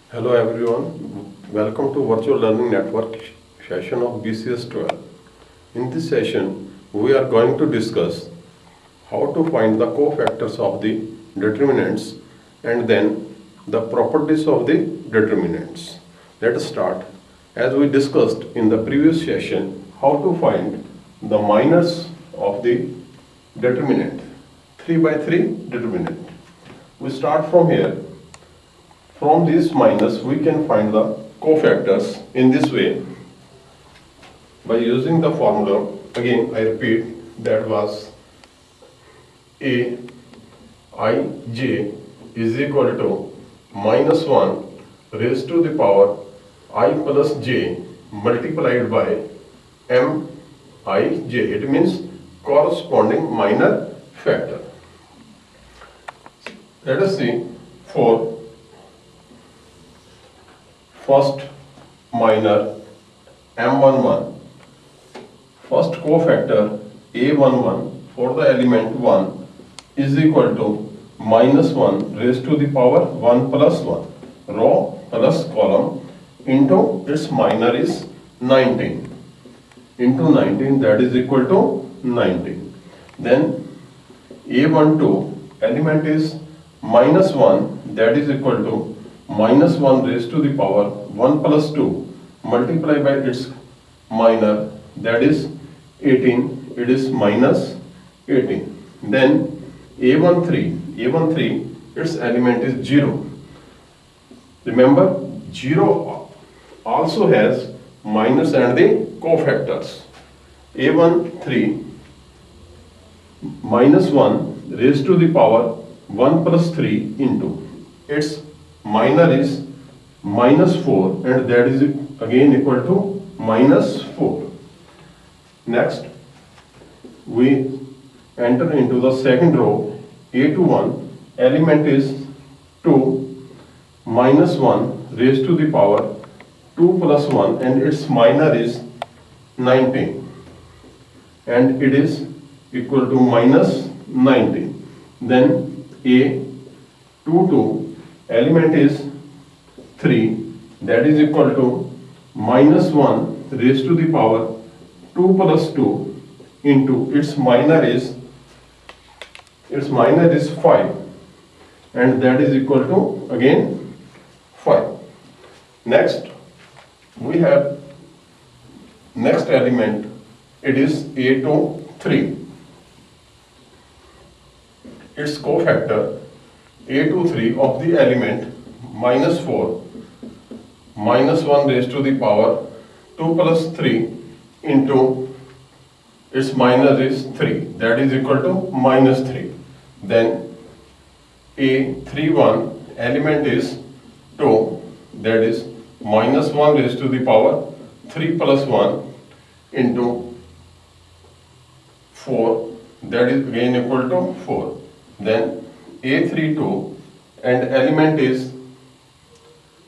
Hello everyone, welcome to Virtual Learning Network session of BCS12. In this session, we are going to discuss how to find the cofactors of the determinants and then the properties of the determinants. Let us start. As we discussed in the previous session, how to find the minors of the determinant, 3 by 3 determinant. We start from here. From these minus, we can find the cofactors in this way by using the formula. Again, I repeat, that was A I j is equal to minus 1 raised to the power I plus j multiplied by m I j. It means corresponding minor factor. Let us see for first minor M11, first cofactor A11 for the element 1 is equal to minus 1 raised to the power 1 plus 1, row plus column, into its minor is 19, into 19, that is equal to 19. Then A12 element is minus 1, that is equal to minus 1 raised to the power 1 plus 2 multiplied by its minor, that is 18, it is minus 18. Then A13, its element is 0. Remember, 0 also has minus and the cofactors. A13 minus 1 raised to the power 1 plus 3 into its minor is minus 4, and that is again equal to minus 4. Next, we enter into the second row. A21 element is 2 minus 1 raised to the power 2 plus 1, and its minor is 19, and it is equal to minus 19. Then A22 element is 3, that is equal to minus 1 raised to the power 2 plus 2 into its minor is 5, and that is equal to again 5. Next, we have next element, it is A23. Its cofactor A23 of the element minus 4 minus 1 raised to the power 2 plus 3 into its minor is 3, that is equal to minus 3. Then A31 element is 2, that is minus 1 raised to the power 3 plus 1 into 4, that is again equal to 4. Then A32 and element is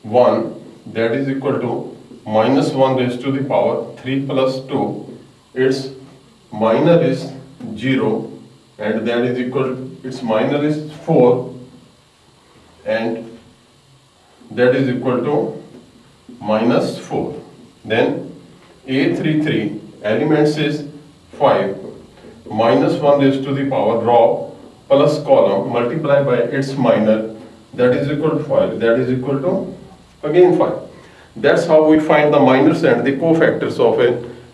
1, that is equal to minus 1 raised to the power 3 plus 2, its minor is 0, and that is equal to, its minor is 4, and that is equal to minus 4. Then A33 elements is 5 minus 1 raised to the power row plus column multiplied by its minor, that is equal to 5, that is equal to again 5. That's how we find the minors and the cofactors of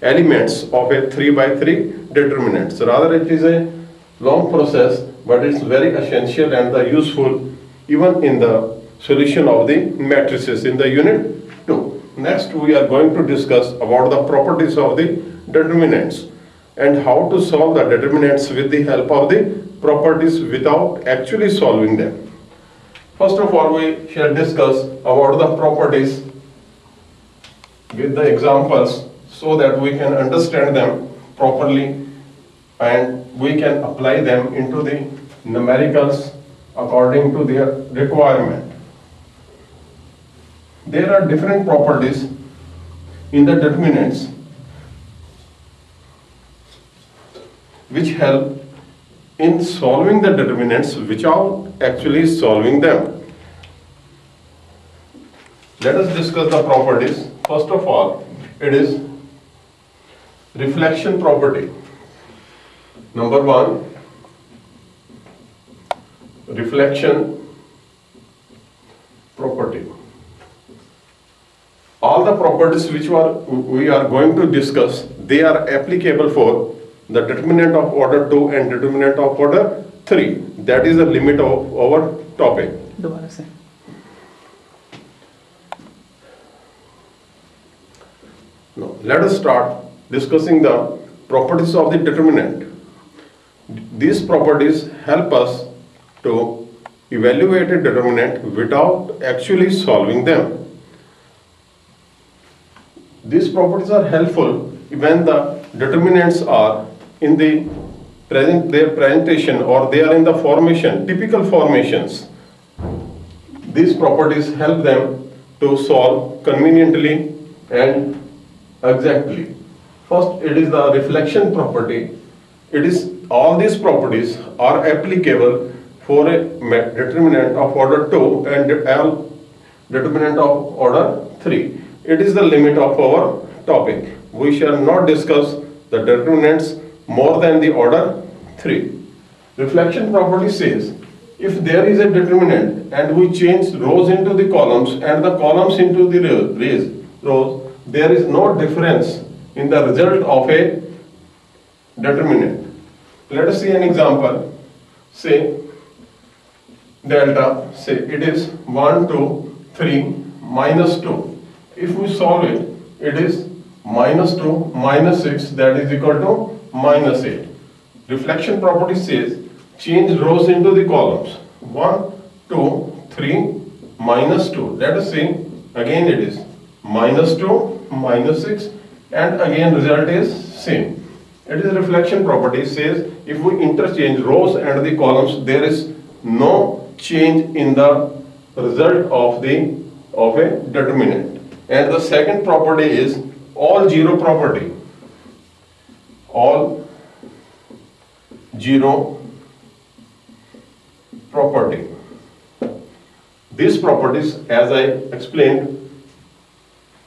elements of a 3 by 3 determinants. Rather, it is a long process, but it's very essential and useful even in the solution of the matrices in the unit 2. Next, we are going to discuss about the properties of the determinants and how to solve the determinants with the help of the properties without actually solving them. First of all, we shall discuss about the properties with the examples so that we can understand them properly and we can apply them into the numericals according to their requirement. There are different properties in the determinants which help in solving the determinants without actually solving them. Let us discuss the properties. First of all, it is reflection property. Number one, reflection property. All the properties which we are going to discuss, they are applicable for the determinant of order 2 and determinant of order 3. That is the limit of our topic. Now, let us start discussing the properties of the determinant. These properties help us to evaluate a determinant without actually solving them. These properties are helpful when the determinants are in their presentation, or they are in the formation, typical formations. These properties help them to solve conveniently and exactly. First, it is the reflection property. All these properties are applicable for a determinant of order 2 and determinant of order 3. It is the limit of our topic. We shall not discuss the determinants more than the order 3. Reflection property says, if there is a determinant and we change rows into the columns and the columns into the rows, there is no difference in the result of a determinant. Let us see an example. Say delta, say it is 1, 2, 3, minus 2. If we solve it, it is minus 2, minus 6, that is equal to minus 8. Reflection property says, change rows into the columns. 1, 2, 3, minus 2. Let us see, again it is minus 2, minus 6, and again result is same. It is reflection property says, if we interchange rows and the columns, there is no change in the result of a determinant. And the second property is all zero property. All zero property. These properties, as I explained,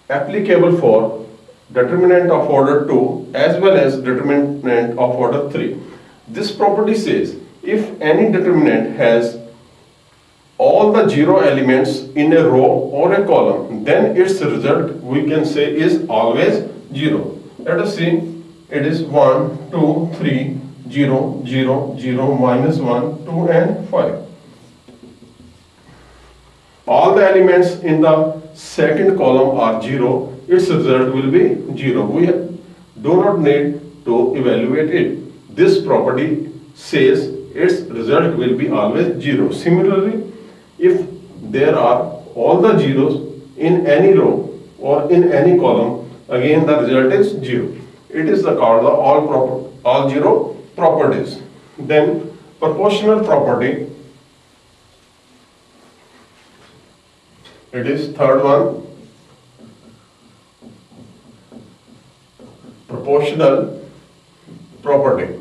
applicable for determinant of order 2 as well as determinant of order 3. This property says, if any determinant has all the zero elements in a row or a column, then its result we can say is always 0. Let us see, it is 1, 2, 3, 0, 0, 0, minus 1, 2 and 5. All the elements in the second column are 0, its result will be 0. We do not need to evaluate it. This property says its result will be always 0. Similarly, if there are all the zeros in any row or in any column, again the result is 0. It is called the all zero properties. Then proportional property. It is third one. Proportional property.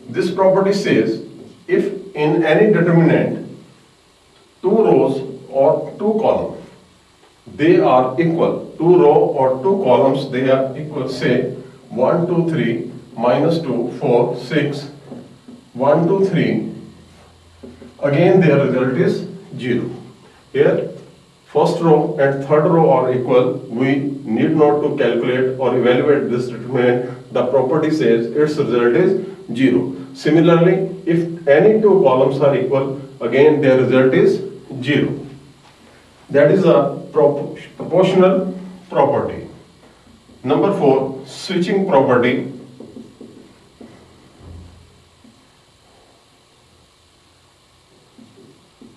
This property says, if in any determinant 2 rows or 2 columns, they are equal. 2 row or 2 columns, they are equal. Say 1, 2, 3, minus 2, 4, 6, 1, 2, 3. Again their result is 0. Here first row and third row are equal. We need not to calculate or evaluate this determinant. The property says its result is 0. Similarly, if any 2 columns are equal, again their result is 0. That is a proportional property. Number 4, switching property.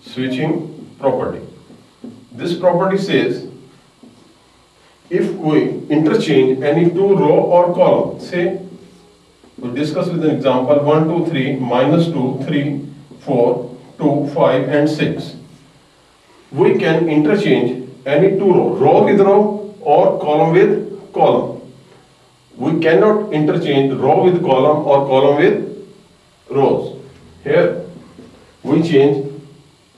Switching property. This property says, if we interchange any 2 row or column, say we discuss with an example 1, 2, 3, minus 2, 3, 4, 2, 5 and 6. We can interchange any 2 row with row or column with column. We cannot interchange row with column or column with rows. Here we change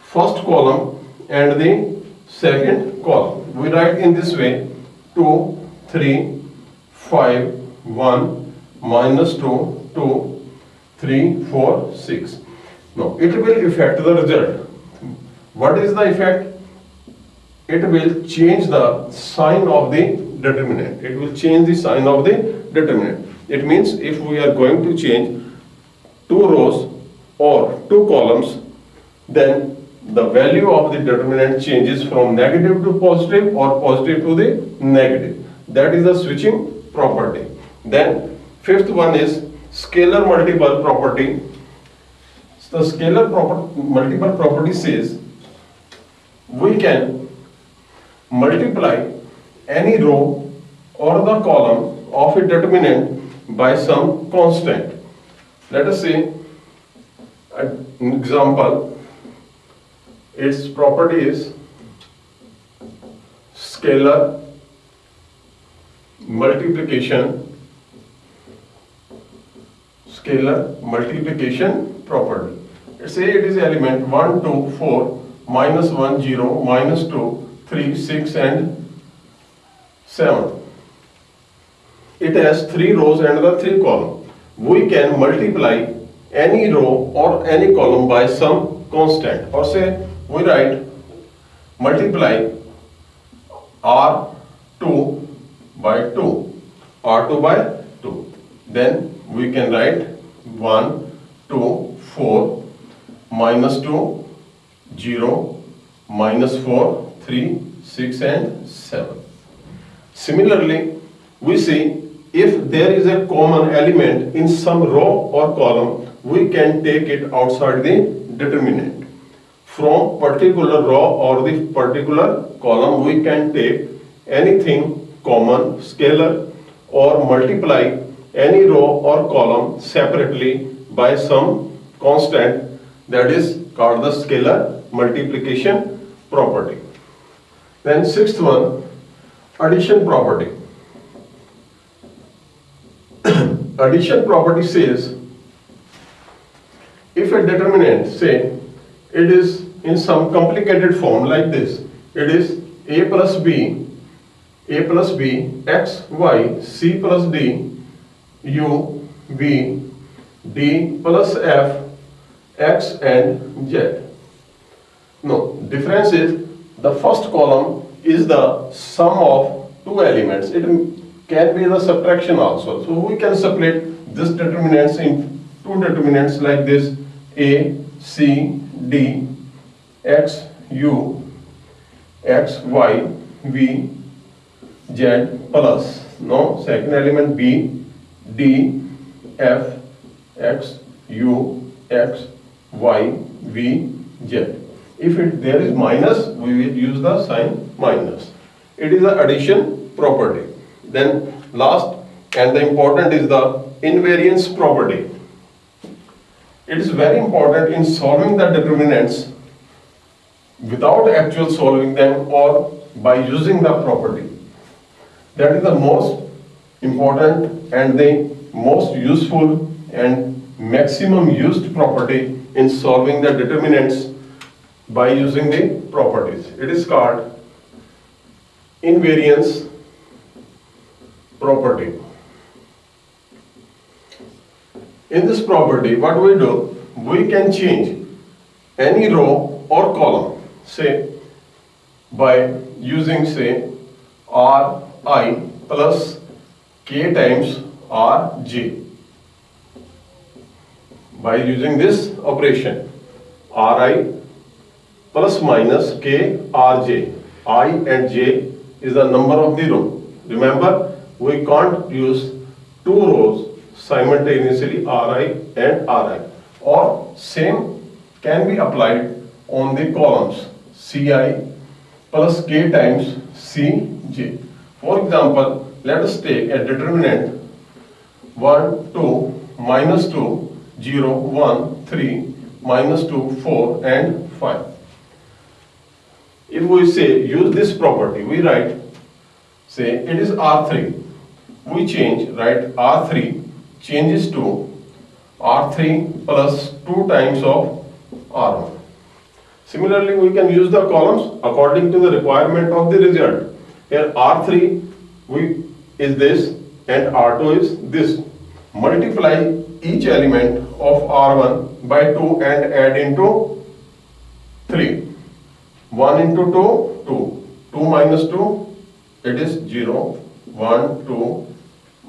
first column and the second column. We write in this way: 2, 3, 5, 1, minus 2, 2, 3, 4, 6. Now it will affect the result. What is the effect? It will change the sign of the determinant. It will change the sign of the determinant. It means if we are going to change two rows or two columns, then the value of the determinant changes from negative to positive or positive to the negative. That is the switching property. Then fifth one is scalar multiple property. The scalar multiple property says we can multiply any row or the column of a determinant by some constant. Let us say an example. Its property is scalar multiplication property. Let's say it is element 1, 2, 4, minus 1, 0, minus 2, 3, 6 and 7. It has 3 rows and the 3 columns. We can multiply any row or any column by some constant, or say we write multiply R2 by 2, R2 by 2. Then we can write 1, 2, 4, minus 2, 0, minus 4, 3, 6 and 7. Similarly, we see if there is a common element in some row or column, we can take it outside the determinant. From particular row or the particular column, we can take anything common, scalar, or multiply any row or column separately by some constant, that is called the scalar multiplication property. Then sixth one, addition property. Addition property says if a determinant, say it is in some complicated form like this, it is a plus b, x, y, c plus d, u, v, d plus f, x and z. No, difference is the first column is the sum of two elements. It can be the subtraction also. So we can separate this determinants in two determinants like this: a, c, d, x, u, x, y, v, z plus second element b, d, f, x, u, x, y, v, z. If there is minus, we will use the sign minus. It is the addition property. Then last and the important is the invariance property. It is very important in solving the determinants without actual solving them or by using the property. That is the most important and the most useful and maximum used property in solving the determinants by using the properties. It is called invariance property. In this property, what we do, we can change any row or column, say by using say Ri plus k times Rj. By using this operation, Ri plus minus k Rj. I and j is the number of the row. Remember, we can't use two rows simultaneously, Ri and Ri. Or same can be applied on the columns Ci plus k times Cj. For example, let us take a determinant 1, 2, minus 2, 0, 1, 3, minus 2, 4 and 5. If we say use this property, we write, say it is R3. We change, write R3 changes to R3 plus 2 times of R1. Similarly, we can use the columns according to the requirement of the result. Here R3 is this and R2 is this. Multiply each element of R1 by 2 and add into 3. 1 into 2, 2. 2 minus 2, it is 0. 1, 2,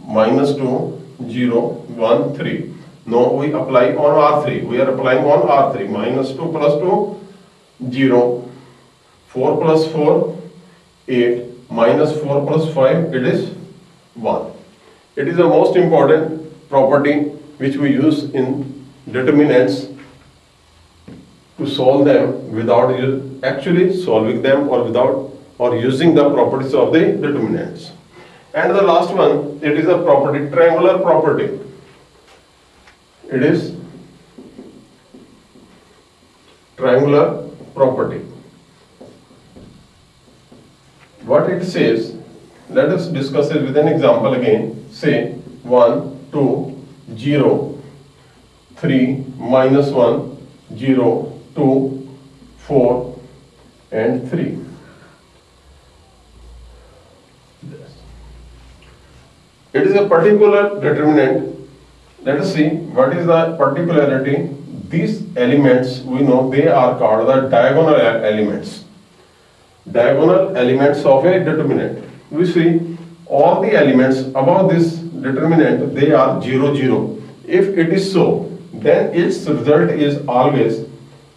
minus 2, 0, 1, 3. Now we apply on R3. We are applying on R3. Minus 2 plus 2, 0. 4 plus 4, 8. Minus 4 plus 5, it is 1. It is the most important property which we use in determinants to solve them without actually solving them or using the properties of the determinants. And the last one, it is a property, triangular property. It is triangular property. What it says, let us discuss it with an example again. Say 1, 2, 0, 3, minus 1, 0, 2, 4 and 3. It is a particular determinant. Let us see what is the particularity. These elements, we know they are called the diagonal elements. Diagonal elements of a determinant. We see all the elements above this determinant, they are 0, 0. If it is so, then its result is always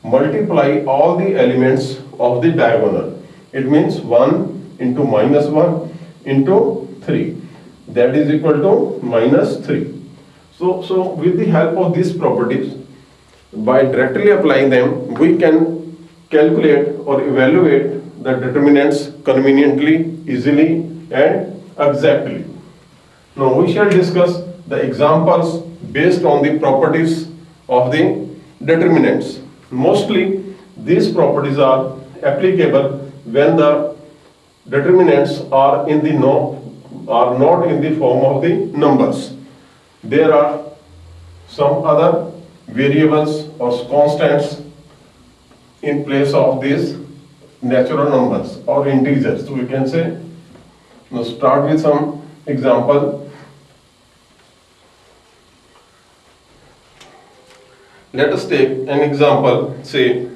multiply all the elements of the diagonal. It means 1 into minus 1 into 3. That is equal to minus 3. So with the help of these properties, by directly applying them, we can calculate or evaluate the determinants conveniently, easily and exactly. Now we shall discuss the examples based on the properties of the determinants. Mostly these properties are applicable when the determinants are not in the form of the numbers. There are some other variables or constants in place of these natural numbers or integers. So we can say, now start with some example. Let us take an example, say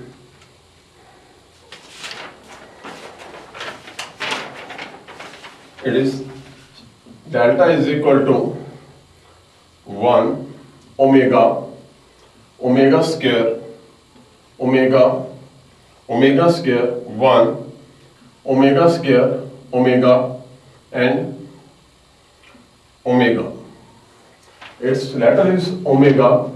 it is delta is equal to 1 omega square 1 omega square omega and omega. Its letter is omega.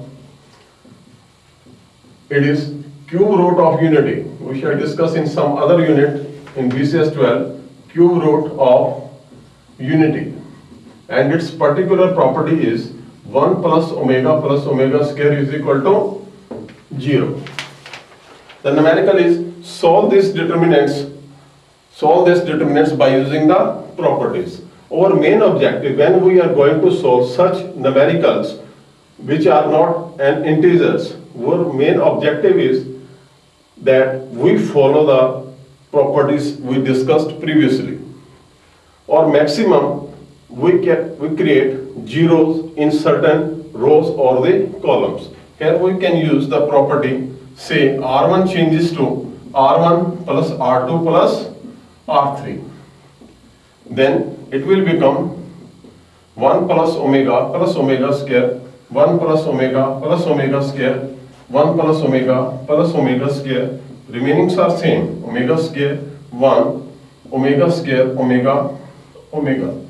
It is cube root of unity. We shall discuss in some other unit in BCS12 cube root of unity. And its particular property is 1 plus omega square is equal to 0. The numerical is solve these determinants by using the properties. Our main objective when we are going to solve such numericals which are not an integers, our main objective is that we follow the properties we discussed previously. Or maximum we create zeros in certain rows or the columns. Here we can use the property, say R1 changes to R1 plus R2 plus R3. Then it will become 1 plus omega square, 1 plus omega square, 1 plus omega square. Remainings are same, omega square 1, omega square omega.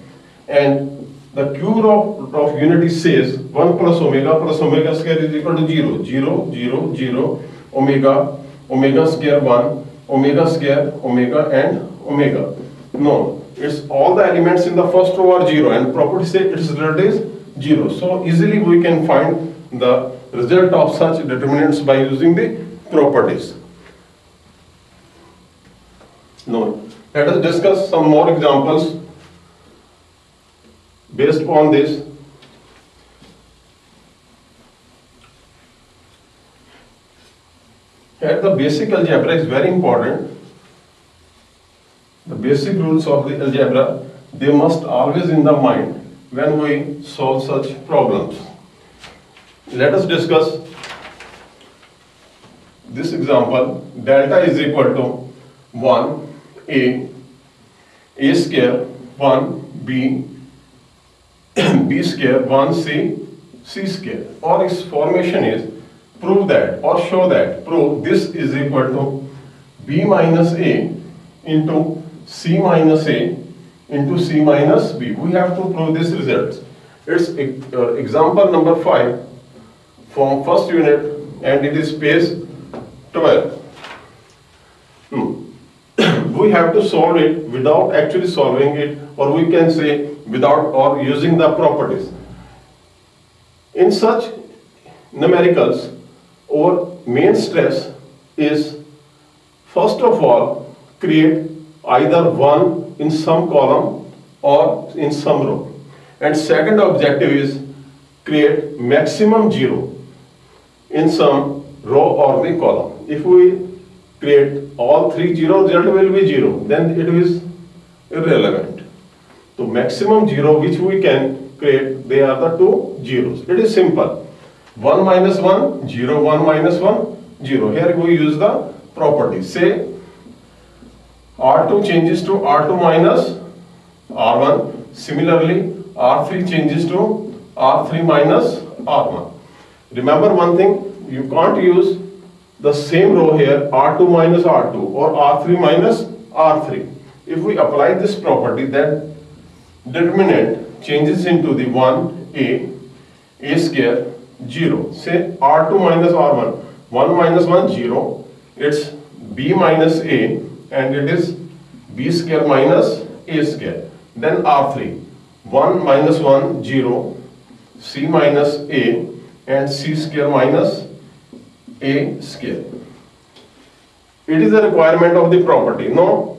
And the cube root of unity says 1 plus omega square is equal to 0, 0, 0, 0, omega square 1, omega square omega and omega. No, it's all the elements in the first row are 0 and property say its result is 0. So easily we can find the result of such determinants by using the properties. Now, let us discuss some more examples based upon this. And the basic algebra is very important. The basic rules of the algebra, they must always in the mind when we solve such problems. Let us discuss this example. Delta is equal to 1a square 1b b square 1c c square. Or its formation is prove that or show that. Prove this is equal to b minus a into c minus a into c minus b. We have to prove this result. It's example number 5 from first unit and it is page 12. We have to solve it without actually solving it, or we can say without or using the properties. In such numericals, our main stress is first of all create either 1 in some column or in some row, and second objective is create maximum 0 in some row or the column. If we create all 3 0, result will be 0, then it is irrelevant. So maximum 0 which we can create, they are the 2 zeros. It is simple. 1 minus 1, 0, 1 minus 1, 0. Here we use the property. Say R2 changes to R2 minus R1. Similarly, R3 changes to R3 minus R1. Remember one thing, you can't use the same row here, R2 minus R2 or R3 minus R3. If we apply this property, then determinant changes into the 1a square 0. Say R2 minus R1, 1 minus 1, 0. It's b minus a and it is b square minus a square. Then R3, 1 minus 1, 0, c minus a and c square minus a square. It is a requirement of the property. Now,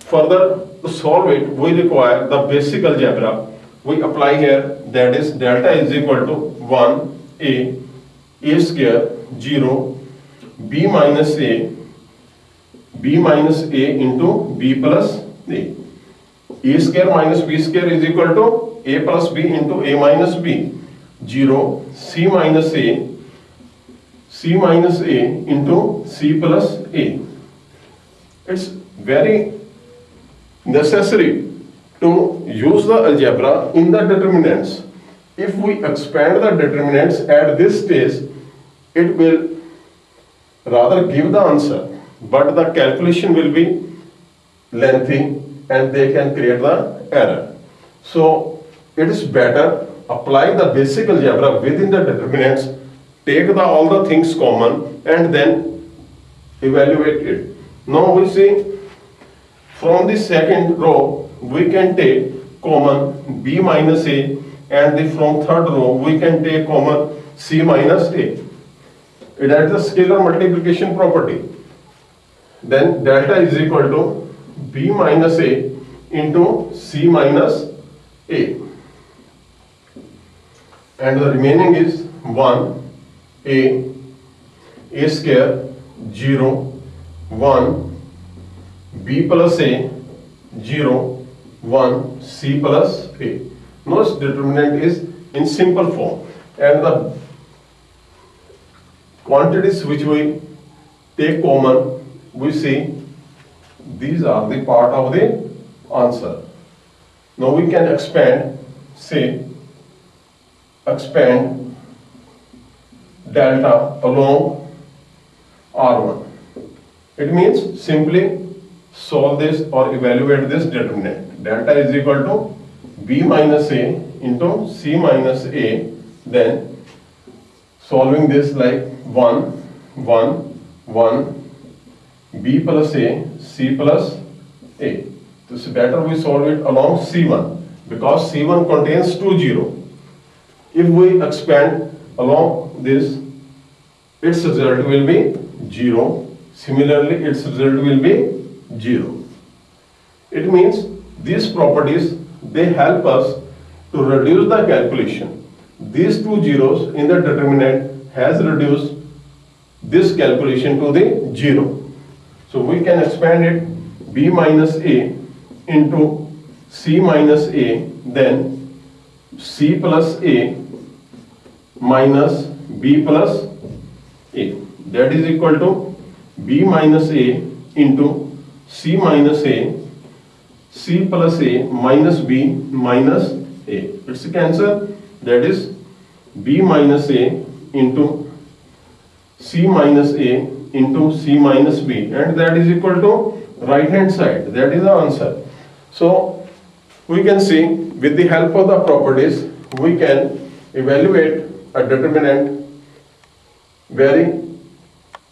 further to solve it, we require the basic algebra. We apply here, that is delta is equal to 1a square 0 b minus a into b plus a. A square minus b square is equal to a plus b into a minus b. 0 c minus a into c plus a. It's very necessary to use the algebra in the determinants. If we expand the determinants at this stage, it will rather give the answer, but the calculation will be lengthy and they can create the error. So it is better apply the basic algebra within the determinants, take all the things common and then evaluate it. Now we see from the second row we can take common b minus a, and from third row we can take common c minus a. It has the scalar multiplication property. Then delta is equal to b minus a into c minus a. And the remaining is 1a square 0 1 b plus a 0 1 c plus a. Now its determinant is in simple form, and the quantities which we take common, we see these are the part of the answer. Now we can expand, say expand delta along R1. It means simply solve this or evaluate this determinant. Delta is equal to b minus a into c minus a. Then solving this like 1 1 1 b plus a c plus a. So it's better we solve it along c1 because c1 contains 2 0. If we expand along this, its result will be 0. Similarly, its result will be 0. It means these properties, they help us to reduce the calculation. These 2 zeros in the determinant has reduced this calculation to the 0. So we can expand it b minus a into c minus a, then c plus a minus b plus a. That is equal to b minus a into c minus a, c plus a minus b minus a. It's a cancel. That is b minus a into c minus a into c minus b, and that is equal to right hand side. That is the answer. So we can see with the help of the properties we can evaluate a determinant very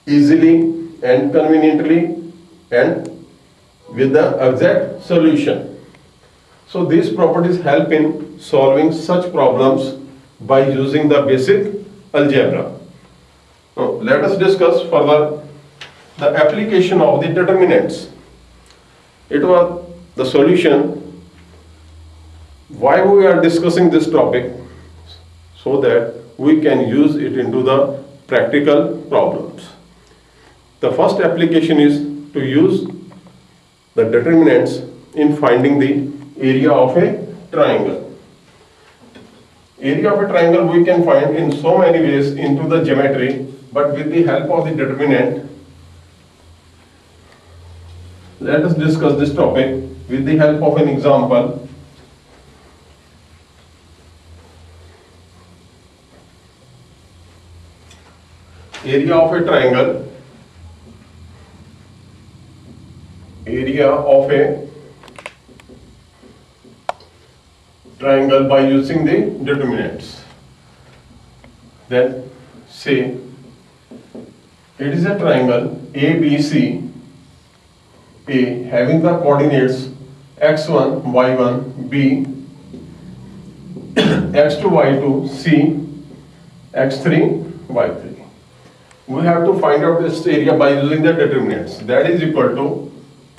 easily and conveniently and with the exact solution. So these properties help in solving such problems by using the basic algebra. Now let us discuss further the application of the determinants. It was the solution. Why we are discussing this topic? So that we can use it into the practical problems. The first application is to use the determinants in finding the area of a triangle. Area of a triangle we can find in so many ways into the geometry, but with the help of the determinant, let us discuss this topic with the help of an example. Area of a triangle. Area of a triangle by using the determinants. Then say it is a triangle ABC, A having the coordinates x1, y1, B, x2, y2, C, x3, y3. We have to find out this area by using the determinants. That is equal to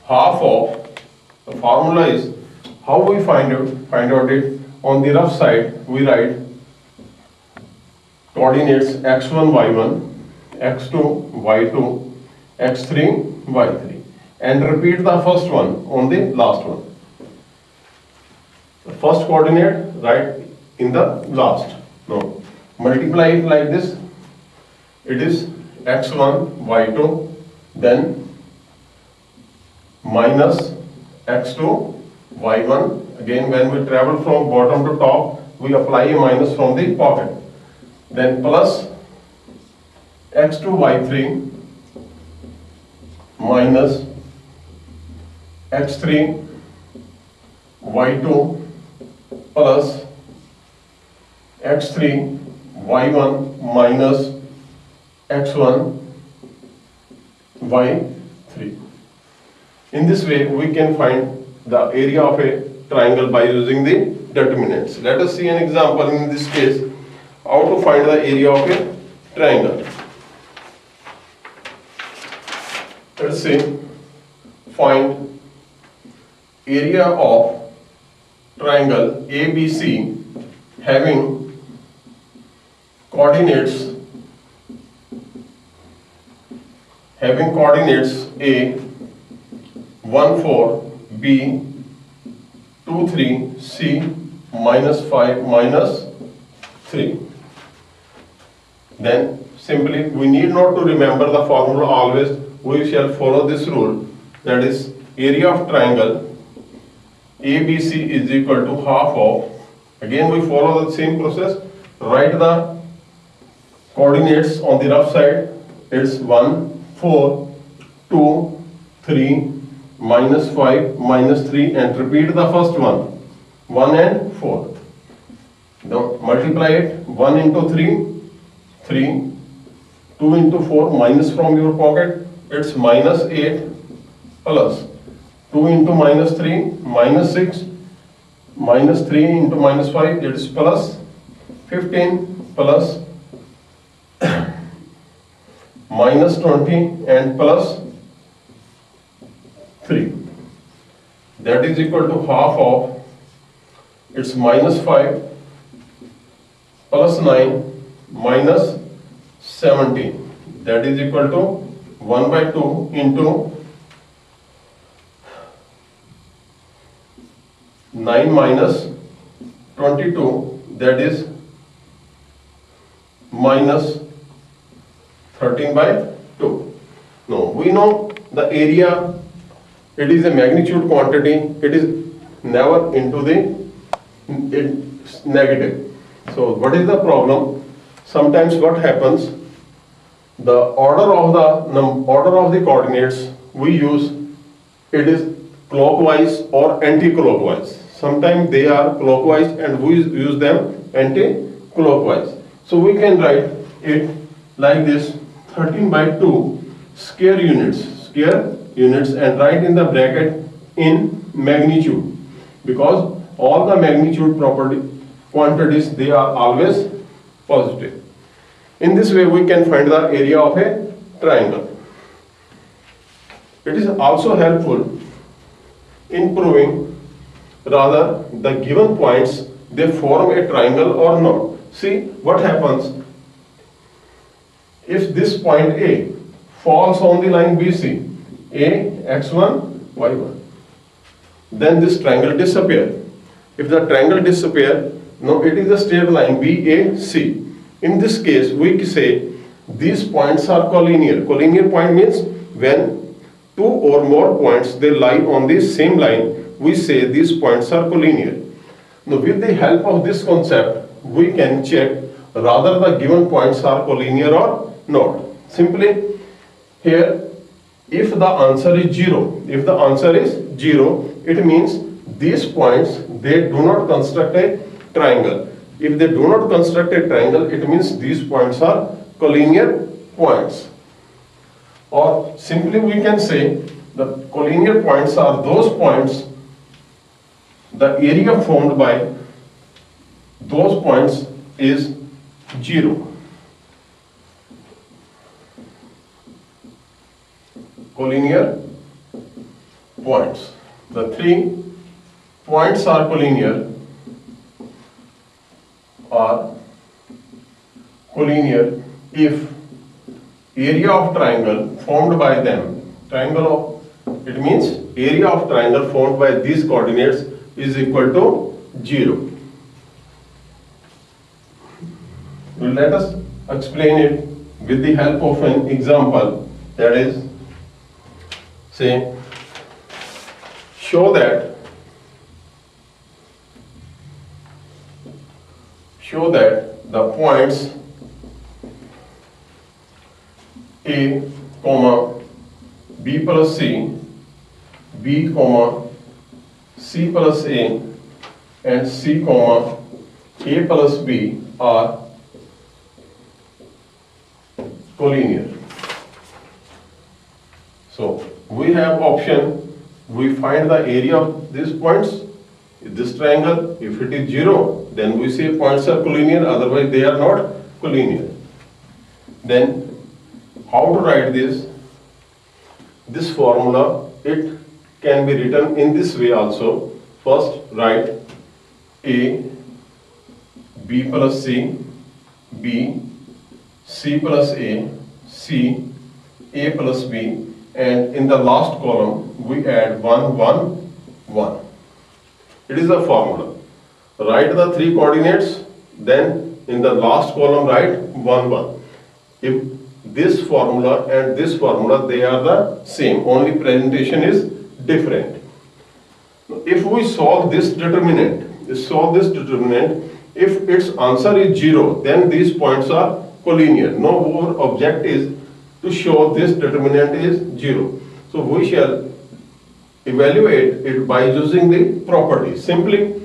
half of, the formula is, how we find out it, on the rough side we write coordinates x1, y1, x2, y2, x3, y3, and repeat the first one on the last one. The first coordinate right in the last. Now multiply it like this. It is x1, y2, then minus x2, y1. Again, when we travel from bottom to top, we apply a minus from the pocket. Then plus x2, y3 minus x3, y2 plus x3, y1 minus x1, y3. In this way, we can find the area of a triangle by using the determinants. Let us see an example in this case, how to find the area of a triangle. Let's say, find area of triangle ABC having coordinates A 1 4, B 2 3, C minus 5 minus 3. Then simply we need not to remember the formula always. We shall follow this rule, that is area of triangle ABC is equal to half of, again we follow the same process, write the coordinates on the rough side. It's 1 4 2 3 minus 5 minus 3, and repeat the first one 1 and 4. Now multiply it, 1 into 3 3, 2 into 4 minus from your pocket, it's minus 8 plus 2 into minus 3 minus 6 minus 3 into minus 5, it's plus 15 plus minus 20 and plus 3. That is equal to half of, it's minus 5 plus 9 minus 17. that is equal to 1 by 2 into 9 minus 22, that is minus 13 by 2. No, we know the area, it is a magnitude quantity, it is never into the negative. So what is the problem? Sometimes what happens, the order of the coordinates we use, it is clockwise or anti-clockwise. Sometimes they are clockwise and we use them anti-clockwise. So we can write it like this: 13 by 2 square units and write in the bracket in magnitude, because all the magnitude quantities, they are always positive. In this way we can find the area of a triangle. It is also helpful in proving rather the given points, they form a triangle or not. See what happens if this point A falls on the line BC, A, x1, y1, then this triangle disappears. If the triangle disappears, no, it is a straight line BAC. In this case, we say these points are collinear. Collinear point means when two or more points, they lie on the same line, we say these points are collinear. Now, with the help of this concept, we can check whether the given points are collinear or not. Simply, here, if the answer is 0, it means these points, they do not construct a triangle. If they do not construct a triangle, it means these points are collinear points. Or simply we can say the collinear points are those points, the area formed by those points is 0. Collinear points. The 3 points are collinear if area of triangle formed by them, it means area of triangle formed by these coordinates is equal to 0. Let us explain it with the help of an example, that is, say, show that the points A, B plus C, B, C plus A, and C, A plus B are collinear. So we have option, we find the area of these points, this triangle. If it is 0, then we say points are collinear, otherwise they are not collinear. Then how to write this? This formula, it can be written in this way also. First write A, B plus C, B, C plus A, C, A plus B, and in the last column we add 1, 1, 1. It is a formula. Write the 3 coordinates, then in the last column write 1, 1. If this formula and this formula, they are the same, only presentation is different. If we solve this determinant, if its answer is 0, then these points are collinear. No, our object is to show this determinant is 0. So we shall evaluate it by using the property. Simply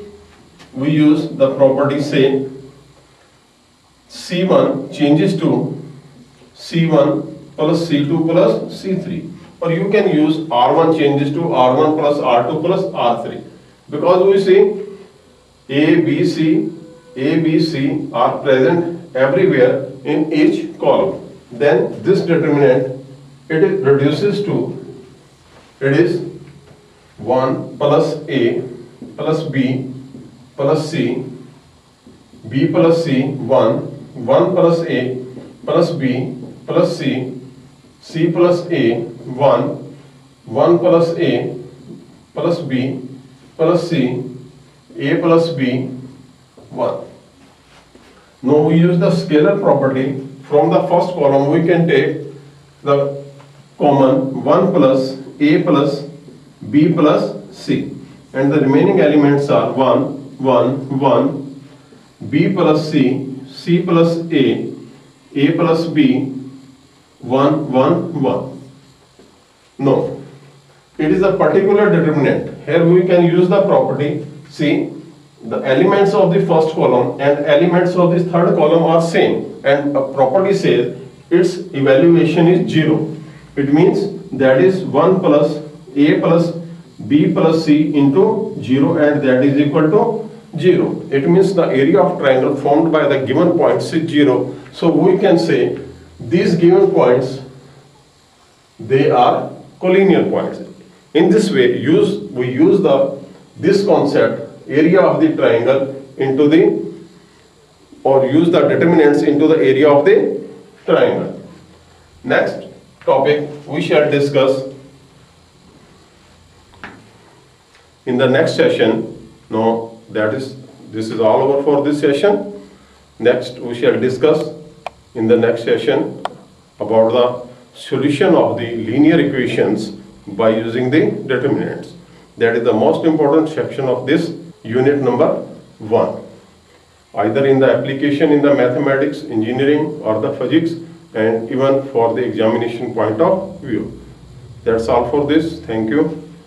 we use the property, say C1 changes to C1 plus C2 plus C3, or you can use R1 changes to R1 plus R2 plus R3, because we see A, B, C are present everywhere in each column. Then this determinant, it reduces to, it is 1 plus A plus B plus C, B plus C, 1 plus A plus B plus C plus A 1, 1 plus A plus B plus C, A plus B 1. Now we use the scalar property. From the first column we can take the common 1 plus A plus B plus C, and the remaining elements are 1, 1, 1, B plus C plus A plus B, 1, 1, 1. No, it is a particular determinant. Here we can use the property. See, the elements of the first column and elements of the third column are same, and a property says its evaluation is 0. It means that is 1 plus A plus B plus C into 0, and that is equal to 0. It means the area of triangle formed by the given points is 0. So we can say these given points, they are collinear points. In this way, we use this concept, area of the triangle, into use the determinants into the area of the triangle. Next topic we shall discuss in the next session. No, this is all over for this session. Next we shall discuss in the next session about the solution of the linear equations by using the determinants. That is the most important section of this unit number 1. Either in the application in the mathematics, engineering or the physics, and even for the examination point of view. That's all for this. Thank you.